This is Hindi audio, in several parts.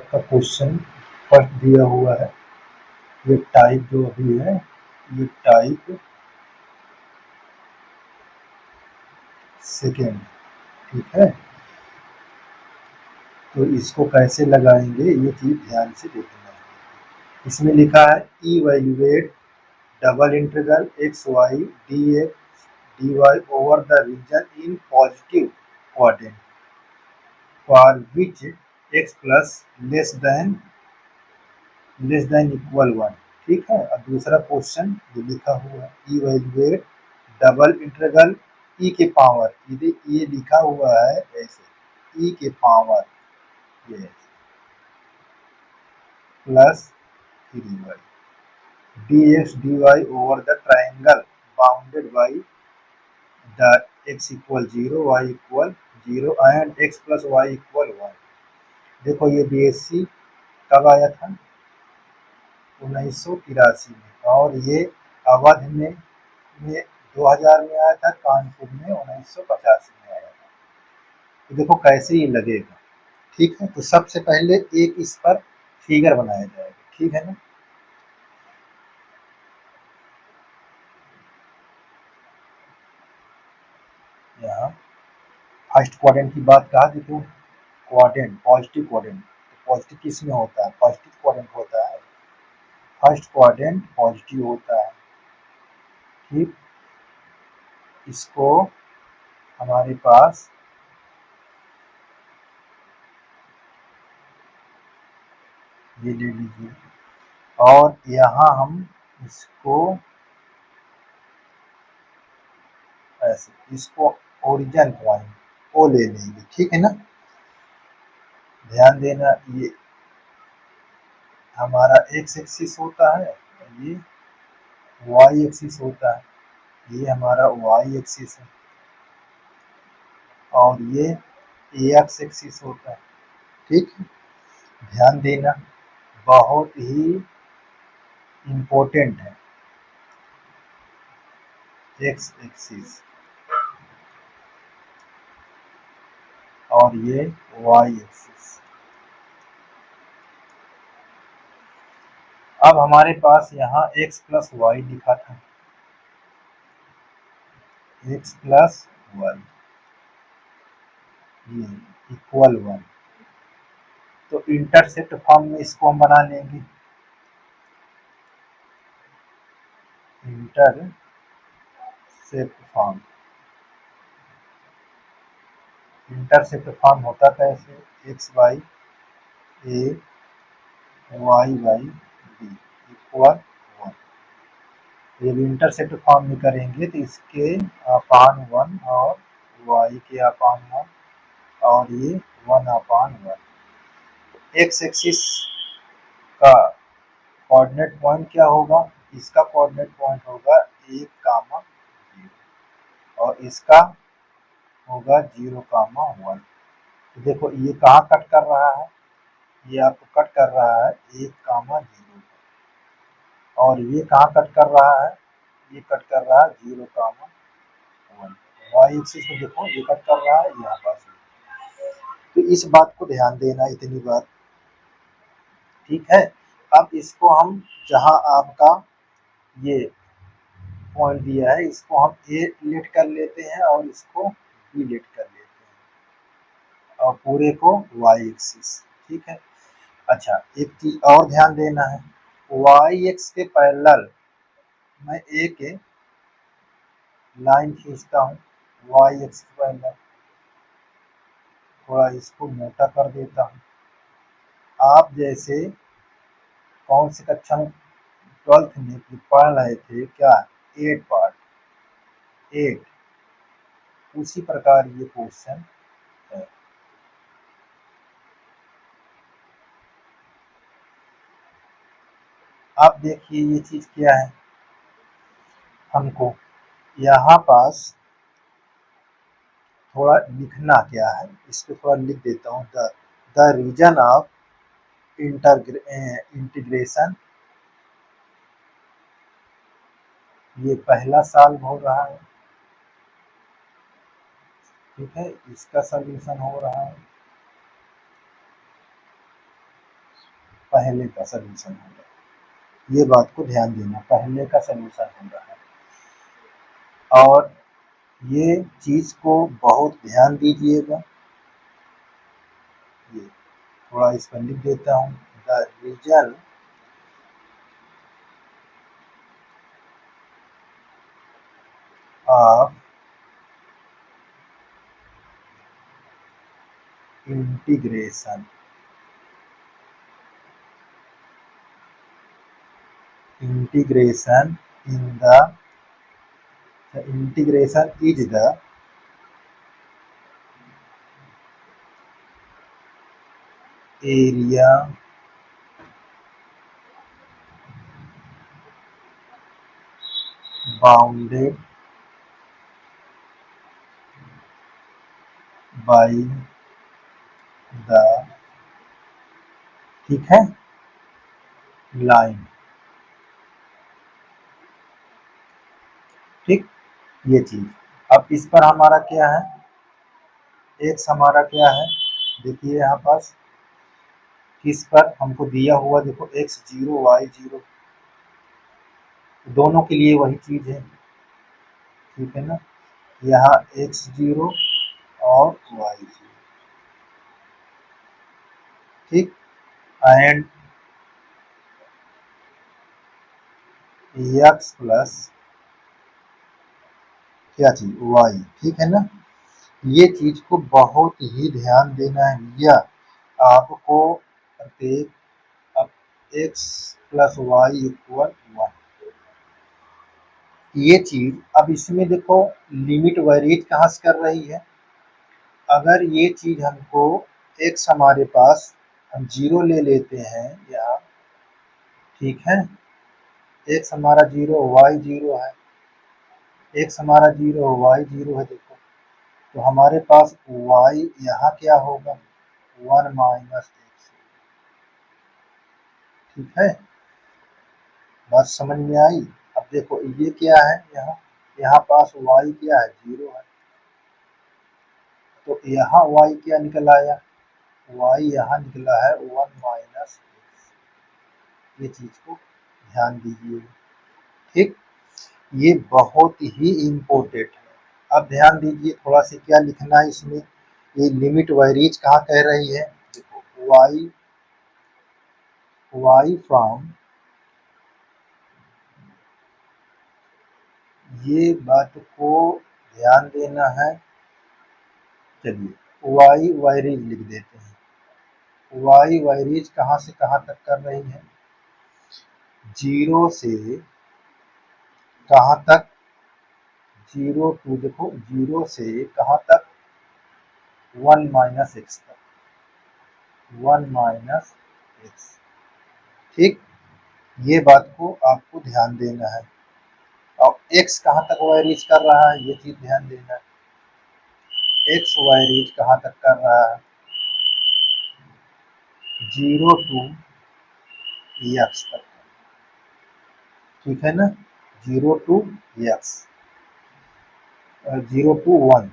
का क्वेश्चन फर्स्ट दिया हुआ है। ये टाइप जो अभी है, ये टाइप सेकेंड, ठीक है। तो इसको कैसे लगाएंगे ये चीज ध्यान से देखना है। इसमें लिखा है evaluate double integral x y d x d y over the region in positive quadrant for which x plus less than equal 1, ठीक है। अब दूसरा क्वेश्चन जो लिखा हुआ है इवैल्यूएट डबल इंटीग्रल ई के पावर, ये लिखा हुआ है ऐसे, ई के पावर ये plus 3y dx dy over the triangle bounded by the x equal 0, y equal 0 and x plus y equal 1। देखो ये बीएससी कब आया था? 1983 में, और ये अवध में 2000 में आया था, कानपुर में 1985 में आया था। तो देखो कैसे ये लगेगा, ठीक है। तो सबसे पहले एक इस पर फिगर बनाया जाएगा, ठीक है ना। यहाँ फर्स्ट क्वाड्रेंट की बात कहा, देखो क्वाड्रेंट पॉजिटिव क्वाड्रेंट, पॉजिटिव किस में होता है? पॉजिटिव क्वाड्रेंट होता है, फर्स्ट क्वाड्रेंट पॉजिटिव होता है, ठीक। इसको हमारे पास ये ले लीजिए, और यहाँ हम इसको ऐसे, इसको ओरिजिन पॉइंट ओ ले लेंगे, ठीक है ना। ध्यान देना, ये हमारा एक्स एक्सिस होता है, ये वाई एक्सिस होता है, ये हमारा वाई एक्सिस है, और ये एक्स एक्सिस होता है, ठीक है। ध्यान देना, बहुत ही इम्पोर्टेंट है एक्स एक्सिस, और ये वाई एक्सिस। अब हमारे पास यहाँ x प्लस वाई लिखा था, x प्लस वाई ये इक्वल 1। तो इंटरसेप्ट फॉर्म में इसको हम बना लेंगे, इंटरसेप्ट फॉर्म। इंटरसेप्ट फॉर्म होता कैसे? X by a y by b equal 1। जब इंटरसेप्ट फॉर्म में करेंगे तो इसके अपान 1 और वाई के अपान 1, और ये 1 अपान 1। एक्स एक्सिस का कोऑर्डिनेट पॉइंट क्या होगा? इसका कोऑर्डिनेट पॉइंट होगा 1, 0, और इसका होगा 0, 1। तो देखो ये कहाँ कट कर रहा है? ये आपको कट कर रहा है 1, 0, और ये कहाँ कट कर रहा है? ये कट कर रहा है 0, 1। वाई एक्सिस में देखो ये कट कर रहा है यहाँ पास। तो इस बात को ध्यान देना, इतनी बात, ठीक है। अब इसको हम, जहाँ आपका ये पॉइंट दिया है, इसको हम ए लेट कर लेते हैं और इसको बी लेट कर लेते हैं, और पूरे को वाई एक्सिस, ठीक है। अच्छा, एक चीज और ध्यान देना है, वाई एक्स के पैरेलल मैं एक लाइन खींचता हूँ, वाई एक्स के पैरेलल, थोड़ा इसको मोटा कर देता हूँ। आप जैसे कौन सी कक्षा में 12th में पढ़ रहे थे क्या? 8 पार्ट 8, उसी प्रकार ये क्वेश्चन है। अब देखिए ये चीज क्या है, हमको यहाँ पास थोड़ा लिखना क्या है, इसको थोड़ा लिख देता हूँ। द रीजन ऑफ इंटीग्रेशन, ये पहला सॉल्व हो रहा है, ठीक है। इसका सॉल्यूशन हो रहा है, पहले का सोल्यूशन होगा। ये बात को ध्यान देना, पहले का सोल्यूशन होगा। और ये चीज को बहुत ध्यान दीजिएगा। ये थोड़ा इस पर लिख देता हूँ, the result of integration in the integration is the area bounded by the, ठीक है, लाइन। ठीक, ये चीज। अब इस पर हमारा क्या है, एक्स हमारा क्या है, देखिए यहाँ पास किस पर हमको दिया हुआ, देखो एक्स 0 वाई 0, दोनों के लिए वही चीज है। ठीक है ना, यहाँ एक्स 0 और वाई 0, ठीक, एंड एक्स प्लस क्या चीज, वाई। ठीक है ना, ये चीज को बहुत ही ध्यान देना है भैया आपको। प्रत्येक अब एक्स प्लस वाई इक्वल 1, ये चीज। अब इसमें देखो लिमिट वेरीज कहाँ से कर रही है, अगर ये चीज हमको एक्स हमारे पास हम 0 ले लेते हैं यहाँ, ठीक है, एक्स हमारा 0 वाई 0 है, एक्स हमारा 0 वाई 0 है, देखो तो हमारे पास y यहाँ क्या होगा, 1 माइनस एक्स। ठीक है, बात समझ में आई। अब देखो ये क्या है, यहाँ पास y क्या है, 0 है, तो यहाँ y क्या निकल आया, y यहाँ निकला है 1 माइनस एक्स। ये चीज को ध्यान दीजिए। ठीक, ये बहुत ही इम्पोर्टेंट है। अब ध्यान दीजिए थोड़ा सा क्या लिखना है इसमें, ये लिमिट वेरीज कहाँ कह रही है, देखो y फ्रॉम, ये बात को ध्यान देना है। चलिए वाई वायरीज लिख देते हैं, वाई वायरीज कहाँ से कहाँ तक कर रही है, 0 से कहाँ तक, 0 टू, देखो 0 से कहाँ तक, 1 माइनस एक्स तक, 1 माइनस एक्स। ठीक, ये बात को आपको ध्यान देना है। और एक्स कहाँ तक वायरीज कर रहा है, ये चीज ध्यान देना है, एक्स वायरीज कहाँ तक कर रहा है, 0 टू एक्स तक। ठीक है ना, 0 टू एक्स, 0 टू 1,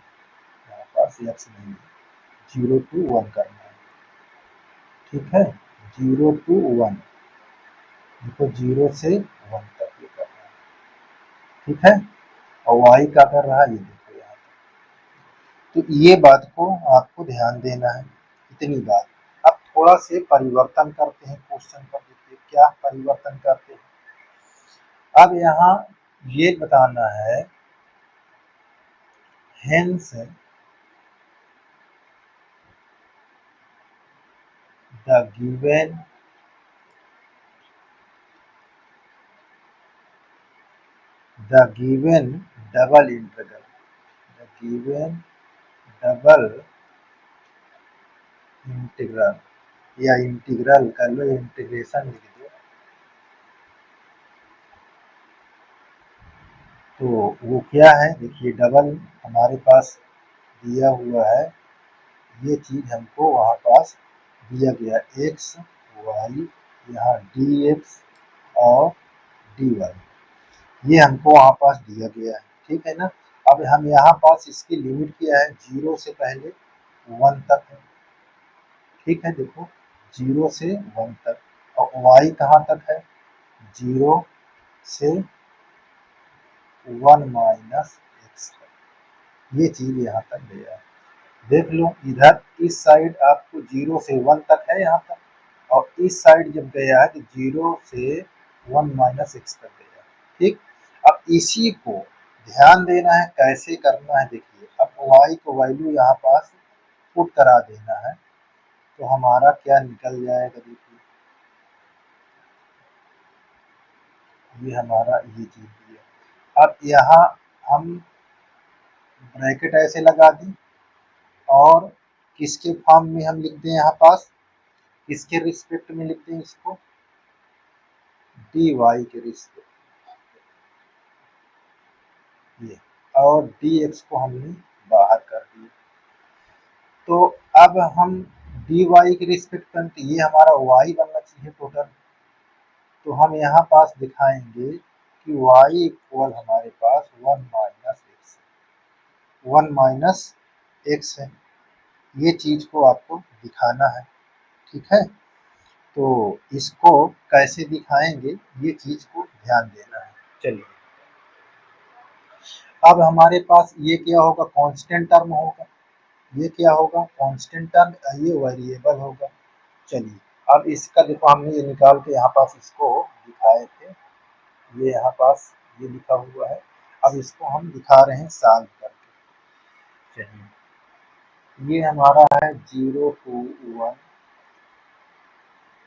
यहाँ पास एक्स नहीं है, 0 टू 1 करना है। ठीक है, 0 टू 1, देखो 0 से 1 तक ये करना है। ठीक है, और वाई का कर रहा है, ये देखो यहाँ, तो ये बात को आपको ध्यान देना है, इतनी बात। अब थोड़ा से परिवर्तन करते हैं क्वेश्चन पर, देखिए क्या परिवर्तन करते हैं। अब यहाँ ये बताना है, hence the given double integral, the given double integral, या इंटीग्रल कर लो, इंटीग्रेशन लिख दो, तो वो क्या है, देखिए डबल हमारे पास दिया हुआ है, ये चीज हमको वहाँ पास दिया गया, एक्स वाई, यहाँ डी एक्स और डी वाई, ये हमको वहाँ पास दिया गया है। ठीक है ना, अब हम यहाँ पास इसकी लिमिट क्या है, 0 से पहले 1 तक है। ठीक है, देखो 0 से 1 तक, y कहाँ तक है, 0 से 1 माइनस एक्स तक, ये चीज यहाँ तक गया है। देख लो इधर इस साइड आपको 0 से 1 तक है यहाँ तक, और इस साइड जब गया है तो 0 से 1 माइनस एक्स तक गया। ठीक, अब इसी को ध्यान देना है कैसे करना है। देखिए अब y को वैल्यू यहाँ पास पुट करा देना है तो हमारा क्या निकल जाएगा। देखिए ये हमारा ये चीज दिया। अब यहाँ हम ब्रैकेट ऐसे लगा दी और किसके फॉर्म में हम लिख दें, यहाँ पास किसके रिस्पेक्ट में लिख दें इसको, dy के रिस्पेक्ट ये, और dx को हमने बाहर कर दिया। तो अब हम dy के रिस्पेक्ट में, तो ये हमारा y बनना चाहिए टोटल। तो हम यहाँ पास दिखाएंगे कि y इक्वल हमारे पास 1 माइनस एक्स है। ये चीज को आपको दिखाना है, ठीक है। तो इसको कैसे दिखाएंगे ये चीज को ध्यान देना है। चलिए अब हमारे पास ये क्या होगा, कांस्टेंट टर्म होगा। ये क्या होगा, कांस्टेंट टर्म, ये वेरिएबल होगा। चलिए अब इसका देखो हमने ये निकाल के यहाँ पास इसको दिखाए थे, ये यहाँ पास ये लिखा हुआ है। अब इसको हम दिखा रहे हैं सॉल्व करके। चलिए ये हमारा है 0 to 1,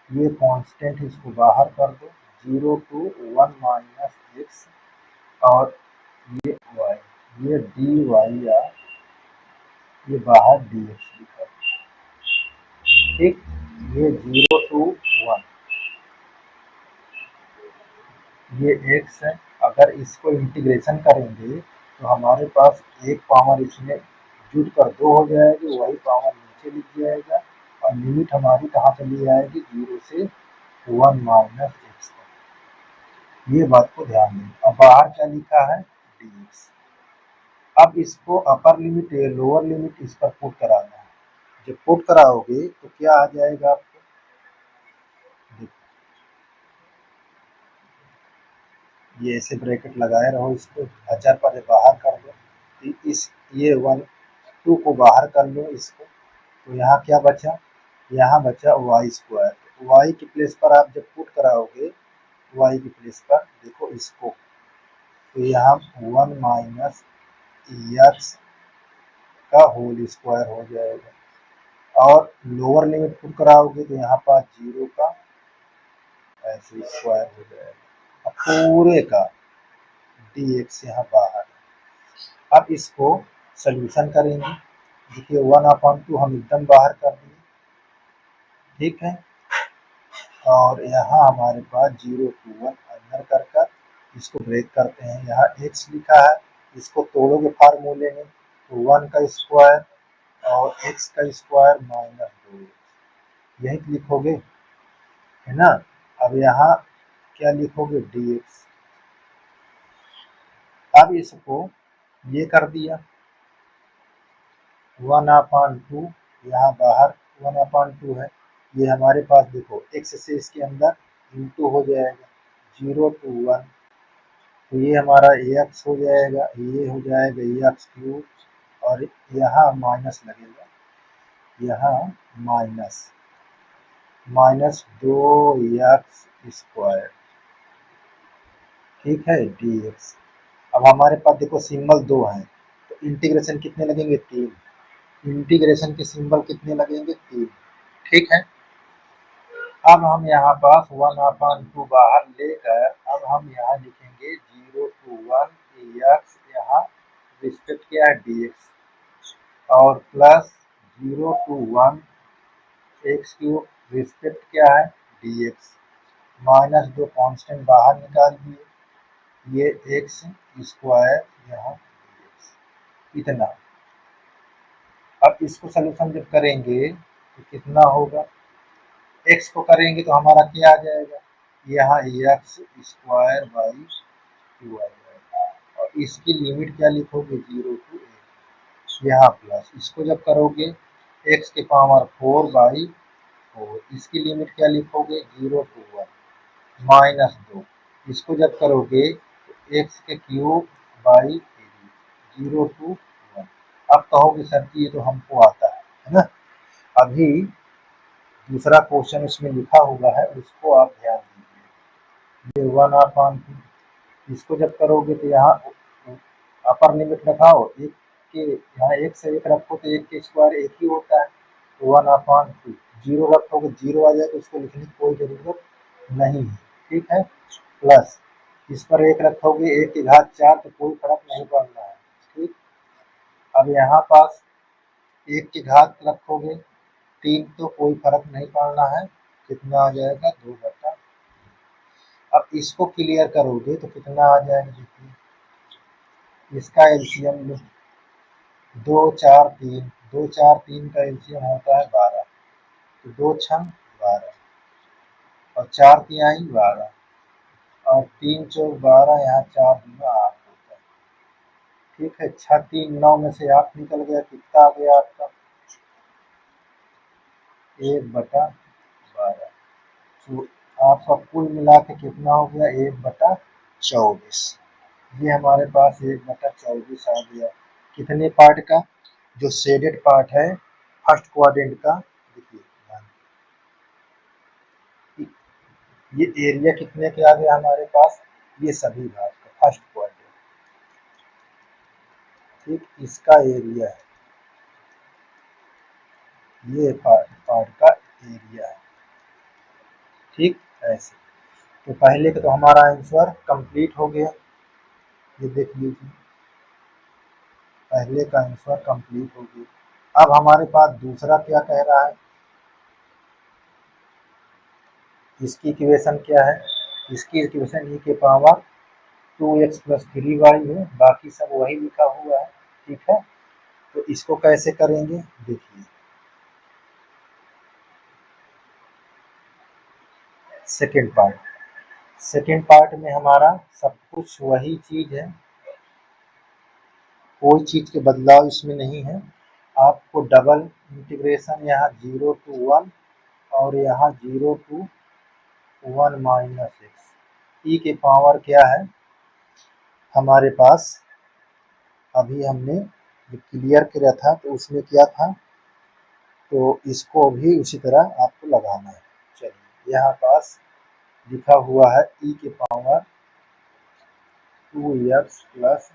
ये कांस्टेंट इसको बाहर कर दो, 0 to 1 माइनस एक्स, और ये y, ये dy या ये बाहर dx लिखा। ठीक, ये 0 to 1 ये x है। अगर इसको इंटीग्रेशन करेंगे तो हमारे पास एक पावर इसमें जुड़ कर 2 हो जाएगी, वही पावर नीचे लिख जाएगा, और लिमिट हमारी कहाँ चली जाएगी, 0 से 1 माइनस एक्स तक। ये बात को ध्यान दें। अब बाहर क्या लिखा है, dx। अब इसको अपर लिमिट लोअर लिमिट इस पर पुट कराना है। जब पुट कराओगे तो क्या आ जाएगा आपको, ये ऐसे ब्रैकेट लगाए रहो, इसको हजार पर बाहर कर दो, इस ये 2 को बाहर कर लो इसको, तो यहाँ क्या बचा, यहाँ बचा वाई स्क्वायर। तो वाई की प्लेस पर आप जब पुट कराओगे, वाई की प्लेस पर देखो इसको, तो यहाँ 1 माइनस एक्स का होल स्क्वायर हो जाएगा, और लोअर लिमिट पुट कराओगे तो यहाँ पास 0 का ऐसे स्क्वायर हो जाएगा, अब पूरे का dx यहाँ बाहर। अब इसको सोल्यूशन करेंगे। देखिए 1/2 हम एकदम बाहर कर दिए, ठीक है, और यहाँ हमारे पास 0 to 1 अंदर कर इसको ब्रेक करते हैं। यहाँ x लिखा है, इसको तोड़ोगे फार्मूले में तो 1 का स्क्वायर और x का स्क्वायर माइनस 2x, यही लिखोगे, है ना। अब यहाँ क्या लिखोगे, dx। अब इसको ये कर दिया 1/2, यहाँ बाहर 1/2 है, ये हमारे पास देखो x से इसके अंदर इंटू हो जाएगा 0 to 1, तो ये हमारा x हो जाएगा, ये हो जाएगा एक्स क्यूब, और यहाँ माइनस लगेगा, यहाँ माइनस 2x स्क्वायर, ठीक है, dx। अब हमारे पास देखो सिंबल 2 है, तो इंटीग्रेशन कितने लगेंगे, 3, इंटीग्रेशन के सिंबल कितने लगेंगे, 3, ठीक है। अब हम यहाँ पास 1/2 बाहर लेकर अब हम यहाँ लिखेंगे 0 to 1 एक्स, यहाँ रिस्पेक्ट क्या है, dx, और plus 0 to 1 x cube respect क्या है, dx, माइनस 2 कांस्टेंट बाहर निकाल दिए, ये एक्स स्क्वायर यहाँ dx, इतना। अब इसको सोल्यूशन जब करेंगे तो कितना होगा, x को करेंगे तो हमारा क्या आ जाएगा, यहाँ एक्स स्क्वायर बाई 2 आ जाएगा, और इसकी लिमिट क्या लिखोगे, 0 to a, यहाँ प्लस इसको जब करोगे x के पावर 4/4, इसकी लिमिट क्या लिखोगे, 0 to -2। इसको जब करोगे तो एक्स के क्यूब बाई 0 to 1। अब कहोगे सर कि ये तो हमको आता है ना। अभी दूसरा क्वेश्चन इसमें लिखा हुआ है, उसको आप ध्यान दीजिए। ये 1/2, इसको जब करोगे तो यहाँ अपर लिमिट लगाओ, एक के यहाँ एक से एक रखो तो एक के स्क्वायर एक ही होता है, तो 1/2। जीरो रखोगे जीरो आ जाए, तो उसको लिखने की कोई जरूरत नहीं है, ठीक है। प्लस इस पर एक रखोगे, एक की घात 4, तो कोई फर्क नहीं पड़ना है, ठीक। अब यहाँ पास एक की घात रखोगे 3, तो कोई फर्क नहीं पड़ना है, कितना आ जाएगा 2/। अब इसको क्लियर करोगे तो कितना आ जाएगा, देखिए इसका एलसीएम लो, 2 4 3, 2 4 3 का एलसीएम होता है 12, तो 2 6 12 और 4 तिहाई 12 और 3 चौक 12, यहाँ 4 दूना 8 होता है, ठीक है। 6 3 9 में से 8 निकल गया, कितना आ गया आपका 1/12। तो आपका कुल मिला के कितना हो गया 1/24। ये हमारे पास 1/24 आ गया। कितने पार्ट का, जो शेडेड पार्ट है फर्स्ट क्वाड्रेंट का, देखिए ये एरिया कितने के आ गया हमारे पास, ये सभी भाग का फर्स्ट क्वाड्रेंट, ठीक। इसका एरिया है, ये पार्ट का एरिया है, ठीक। ऐसे तो पहले का तो हमारा आंसर कंप्लीट हो गया, ये देख लीजिए पहले का आंसर कंप्लीट हो गया। अब हमारे पास दूसरा क्या कह रहा है, इसकी इक्वेशन क्या है, इसकी इक्वेशन e के पावर 2x + 3y है, बाकी सब वही लिखा हुआ है, ठीक है। तो इसको कैसे करेंगे, देखिए सेकेंड पार्ट में हमारा सब कुछ वही चीज है, कोई चीज के बदलाव इसमें नहीं है। आपको डबल इंटीग्रेशन यहाँ 0 to 1 और यहाँ 0 to 1 - x, e के पावर क्या है हमारे पास, अभी हमने जो क्लियर किया था तो उसमें क्या था, तो इसको भी उसी तरह आपको लगाना है। चलिए यहाँ पास लिखा हुआ है e के पावर 2x +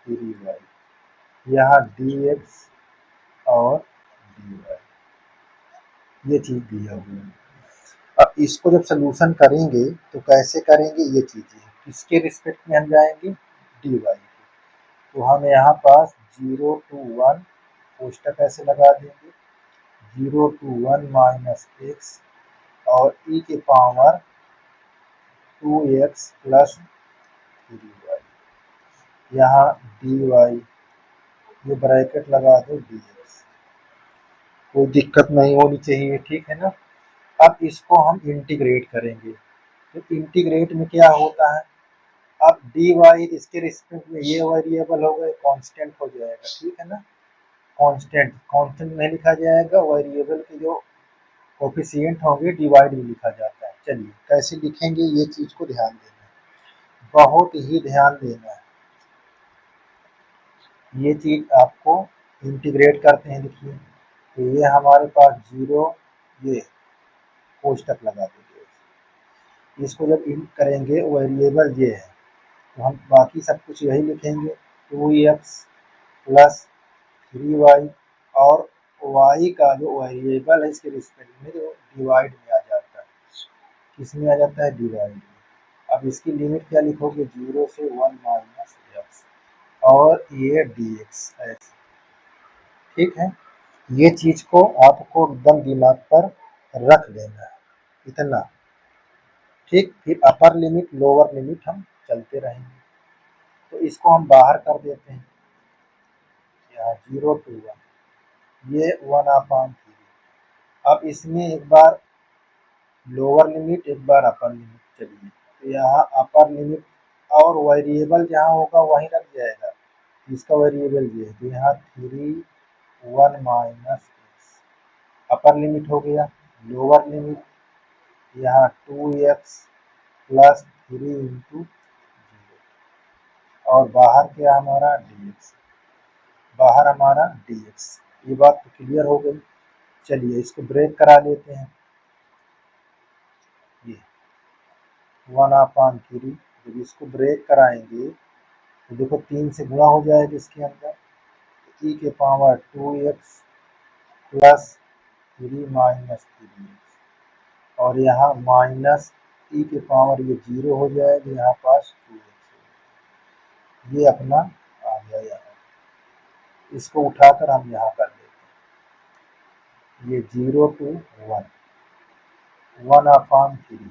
3y, यहाँ dx और dy, ये चीज दिया हुआ है। अब इसको जब सोल्यूशन करेंगे तो कैसे करेंगे, ये चीजें किसके रिस्पेक्ट में हम जाएंगे, dy के। तो हम यहाँ पास 0 to 1 कोष्टक ऐसे लगा देंगे, 0 to 1 - x और e के पावर 2x + 3y, यहाँ dy, ये ब्रैकेट लगा दो dx, कोई दिक्कत नहीं होनी चाहिए, ठीक है ना। अब इसको हम इंटीग्रेट करेंगे, तो इंटीग्रेट में क्या होता है, अब dy इसके रिस्पेक्ट में ये वेरिएबल हो गए, कांस्टेंट हो जाएगा, ठीक है ना। कांस्टेंट नहीं लिखा जाएगा, वेरिएबल के जो कोफिशिएंट होंगे डिवाइड में लिखा जाता है। चलिए कैसे लिखेंगे, ये चीज को ध्यान देना है, बहुत ही ध्यान देना है। ये चीज आपको इंटीग्रेट करते हैं, देखिए तो ये हमारे पास 0, ये कोष्टक लगा देंगे, इसको जब इंट करेंगे वेरिएबल ये है, तो हम बाकी सब कुछ यही लिखेंगे, 2x + 3y और y का जो वेरिएबल है इसके रिस्पेक्ट में जो डिवाइड में आ जाता है, किसमें आ जाता है, डिवाइड में। अब इसकी लिमिट क्या लिखोगे, 0 से 1 - x और ये dx, ऐसे, ठीक है। ये चीज को आपको एकदम दिमाग पर रख देना है, इतना, ठीक। फिर अपर लिमिट लोअर लिमिट हम चलते रहेंगे, तो इसको हम बाहर कर देते हैं, यहाँ 0 to 1, ये 1/3। अब इसमें एक बार लोअर लिमिट एक बार अपर लिमिट, चलिए तो यहाँ अपर लिमिट और वेरिएबल जहाँ होगा वहीं रख जाएगा, इसका वेरिएबल ये है, तो यहाँ 3 1 - x अपर लिमिट हो गया, लोअर लिमिट यहाँ 2x प्लस 3 इंटू 0 और बाहर क्या हमारा dx, बाहर हमारा dx। ये बात तो क्लियर हो गई। चलिए इसको ब्रेक करा लेते हैं। ये 1/3 जब इसको ब्रेक कराएंगे तो देखो 3 से गुणा हो जाएगा इसके अंदर, e के power 2x plus 3 minus 3x और यहाँ माइनस e के पावर ये 0 हो जाएगा, यहाँ पास 2x। ये अपना आ गया यहाँ, इसको उठाकर हम यहाँ कर देते हैं। ये 0 to 1/3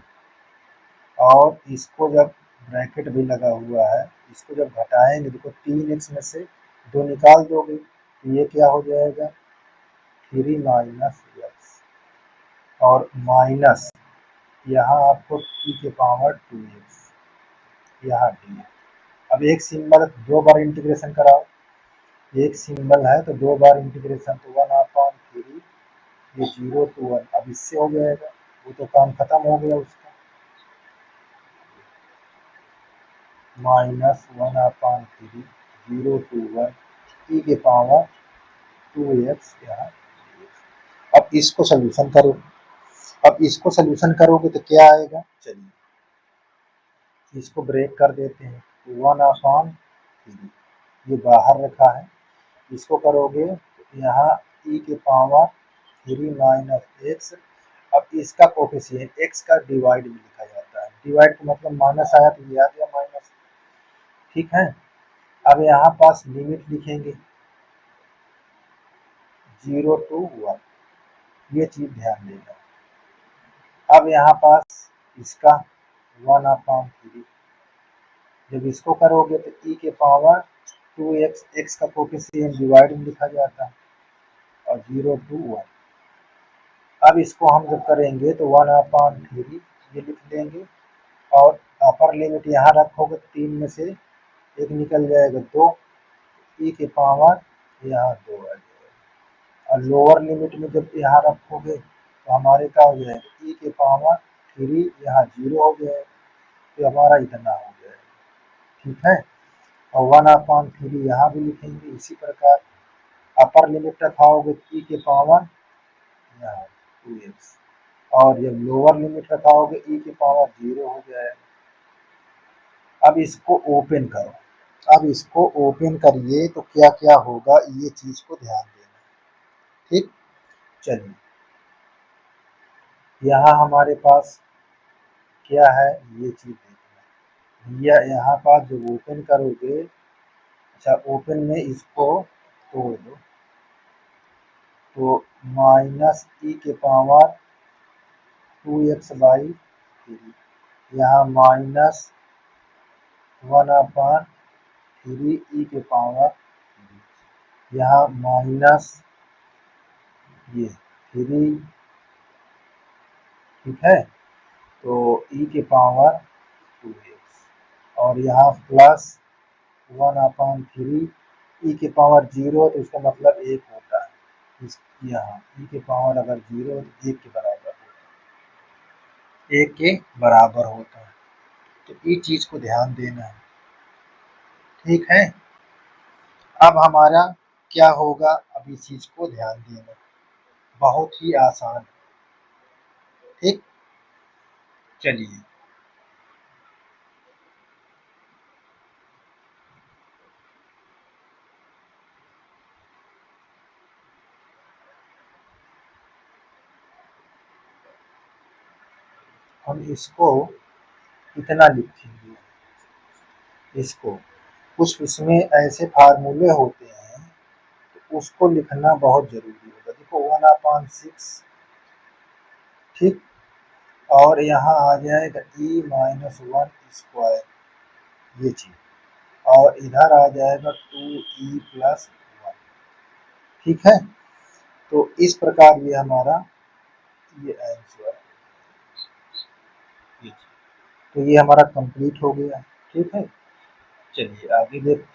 और इसको जब ब्रैकेट भी लगा हुआ है, इसको जब घटाएंगे देखो 3x में से 2 निकाल दोगे तो ये क्या हो जाएगा 3 माइनस x और माइनस यहाँ आपको e के पावर 2x यहाँ dx। अब एक सिंबल 2 बार इंटीग्रेशन कराओ, एक सिंबल है तो 2 बार इंटीग्रेशन, तो 1/3 ये 0 to 1, अब इससे हो जाएगा, वो तो काम खत्म हो गया उसका। माइनस 1/3 0 to 1 e के पावर 2x यहाँ। अब इसको सोल्यूशन करो, अब इसको सोल्यूशन करोगे तो क्या आएगा, चलिए इसको ब्रेक कर देते हैं। 1/3 ये बाहर रखा है, इसको करोगे तो यहाँ e के पावर 3 माइनस एक्स। अब इसका कोफिशिएंट x का डिवाइड में लिखा जाता है, डिवाइड का मतलब माइनस आया तो ये आ गया माइनस, ठीक है। अब यहाँ पास लिमिट लिखेंगे 0 to 1, ये चीज ध्यान देना। अब यहाँ पास इसका 1/3 जब इसको करोगे तो e के पावर 2x, x का कोफिशिएंट डिवाइड में लिखा जाता है और 0 to 1। अब इसको हम जब करेंगे तो 1/3 ये लिख देंगे और अपर लिमिट यहाँ रखोगे तो 3 में से एक निकल जाएगा 2, e के पावर यहाँ 2 आ जाएगा और लोअर लिमिट में जब यहाँ रखोगे तो हमारे क्या हो जाएगा e के पावर 3 यहाँ 0 हो जाएगा, तो हमारा इतना हो जाएगा, ठीक है। और 1/3 यहाँ भी लिखेंगे इसी प्रकार। अपर लिमिट रखाओगे e के पावर यहाँ 2x और जब लोअर लिमिट रखाओगे e के पावर 0 हो जाएगा। अब इसको ओपन करो, अब इसको ओपन करिए तो क्या क्या होगा ये चीज को ध्यान देना, ठीक। चलिए यहाँ हमारे पास क्या है ये चीज देखना भैया, यहाँ पास जब ओपन करोगे, अच्छा ओपन में इसको तोड़ दो तो माइनस e के पावर 2x/3 यहाँ माइनस 1/3 e के पावर, यहाँ माइनस ये 3, ठीक है। तो e के पावर 2x और यहाँ प्लस 1/3 e के पावर 0 तो इसका मतलब 1 होता है। यहाँ e के पावर अगर 0 तो 1 के बराबर होता है, 1 के बराबर होता है, तो इस चीज को ध्यान देना है, ठीक है। अब हमारा क्या होगा, अब इस चीज को ध्यान देना, बहुत ही आसान, ठीक। चलिए हम इसको इतना लिखेंगे, इसको कुछ इसमें ऐसे फार्मूले होते हैं तो उसको लिखना बहुत जरूरी होगा। देखो 1/6, ठीक, और यहाँ आ जाएगा e माइनस 1 स्क्वायर, ये चीज, और इधर आ जाएगा 2e प्लस 1, ठीक है। तो इस प्रकार ये हमारा ये आंसर, ये तो ये हमारा कंप्लीट हो गया, ठीक है। चलिए आगे देखते हैं।